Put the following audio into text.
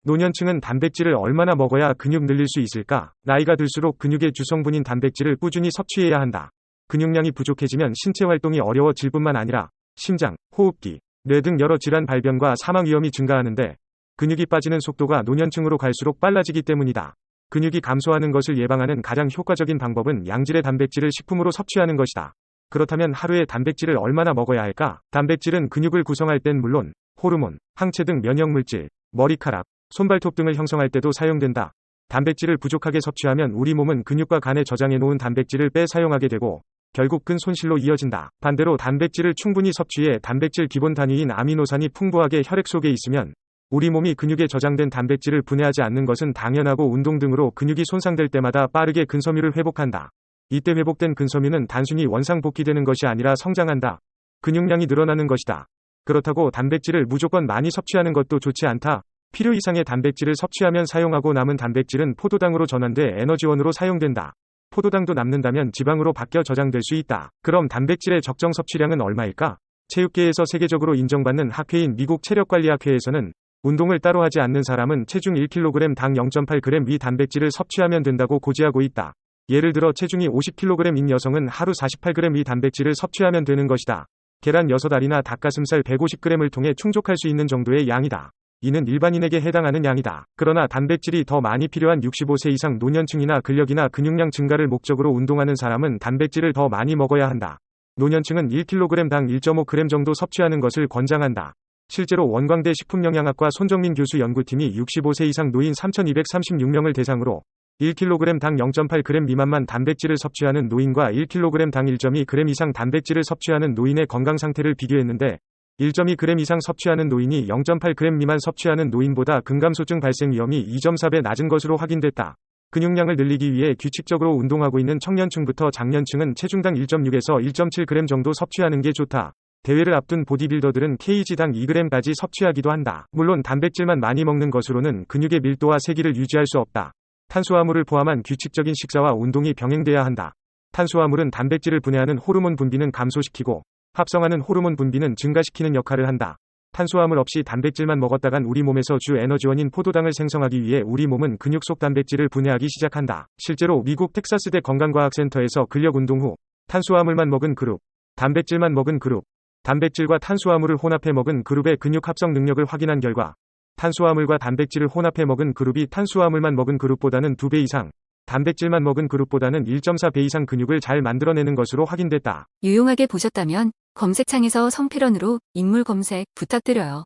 노년층은 단백질을 얼마나 먹어야 근육 늘릴 수 있을까? 나이가 들수록 근육의 주성분인 단백질을 꾸준히 섭취해야 한다. 근육량이 부족해지면 신체 활동이 어려워질 뿐만 아니라 심장, 호흡기, 뇌 등 여러 질환 발병과 사망 위험이 증가하는데 근육이 빠지는 속도가 노년층으로 갈수록 빨라지기 때문이다. 근육이 감소하는 것을 예방하는 가장 효과적인 방법은 양질의 단백질을 식품으로 섭취하는 것이다. 그렇다면 하루에 단백질을 얼마나 먹어야 할까? 단백질은 근육을 구성할 땐 물론 호르몬, 항체 등 면역물질, 머리카락, 손발톱 등을 형성할 때도 사용된다. 단백질을 부족하게 섭취하면 우리 몸은 근육과 간에 저장해 놓은 단백질을 빼사용하게 되고 결국 근 손실로 이어진다. 반대로 단백질을 충분히 섭취해 단백질 기본 단위인 아미노산이 풍부하게 혈액 속에 있으면 우리 몸이 근육에 저장된 단백질을 분해하지 않는 것은 당연하고 운동 등으로 근육이 손상될 때마다 빠르게 근섬유를 회복한다. 이때 회복된 근섬유는 단순히 원상복귀되는 것이 아니라 성장한다. 근육량이 늘어나는 것이다. 그렇다고 단백질을 무조건 많이 섭취하는 것도 좋지 않다. 필요 이상의 단백질을 섭취하면 사용하고 남은 단백질은 포도당으로 전환돼 에너지원으로 사용된다. 포도당도 남는다면 지방으로 바뀌어 저장될 수 있다. 그럼 단백질의 적정 섭취량은 얼마일까? 체육계에서 세계적으로 인정받는 학회인 미국 체력관리학회에서는 운동을 따로 하지 않는 사람은 체중 1kg 당 0.8g 위 단백질을 섭취하면 된다고 고지하고 있다. 예를 들어 체중이 50kg인 여성은 하루 48g 위 단백질을 섭취하면 되는 것이다. 계란 6알이나 닭가슴살 150g을 통해 충족할 수 있는 정도의 양이다. 이는 일반인에게 해당하는 양이다. 그러나 단백질이 더 많이 필요한 65세 이상 노년층이나 근력이나 근육량 증가를 목적으로 운동하는 사람은 단백질을 더 많이 먹어야 한다. 노년층은 1kg 당 1.5g 정도 섭취하는 것을 권장한다. 실제로 원광대 식품영양학과 손정민 교수 연구팀이 65세 이상 노인 3,236명을 대상으로 1kg 당 0.8g 미만만 단백질을 섭취하는 노인과 1kg 당 1.2g 이상 단백질을 섭취하는 노인의 건강 상태를 비교했는데 1.2g 이상 섭취하는 노인이 0.8g 미만 섭취하는 노인보다 근감소증 발생 위험이 2.4배 낮은 것으로 확인됐다. 근육량을 늘리기 위해 규칙적으로 운동하고 있는 청년층부터 장년층은 체중당 1.6에서 1.7g 정도 섭취하는 게 좋다. 대회를 앞둔 보디빌더들은 kg당 2g까지 섭취하기도 한다. 물론 단백질만 많이 먹는 것으로는 근육의 밀도와 세기를 유지할 수 없다. 탄수화물을 포함한 규칙적인 식사와 운동이 병행돼야 한다. 탄수화물은 단백질을 분해하는 호르몬 분비는 감소시키고 합성하는 호르몬 분비는 증가시키는 역할을 한다. 탄수화물 없이 단백질만 먹었다간 우리 몸에서 주 에너지원인 포도당을 생성하기 위해 우리 몸은 근육 속 단백질을 분해하기 시작한다. 실제로 미국 텍사스대 건강과학센터에서 근력 운동 후 탄수화물만 먹은 그룹, 단백질만 먹은 그룹, 단백질과 탄수화물을 혼합해 먹은 그룹의 근육 합성 능력을 확인한 결과 탄수화물과 단백질을 혼합해 먹은 그룹이 탄수화물만 먹은 그룹보다는 2배 이상, 단백질만 먹은 그룹보다는 1.4배 이상 근육을 잘 만들어내는 것으로 확인됐다. 유용하게 보셨다면 검색창에서 성필원으로 인물 검색 부탁드려요.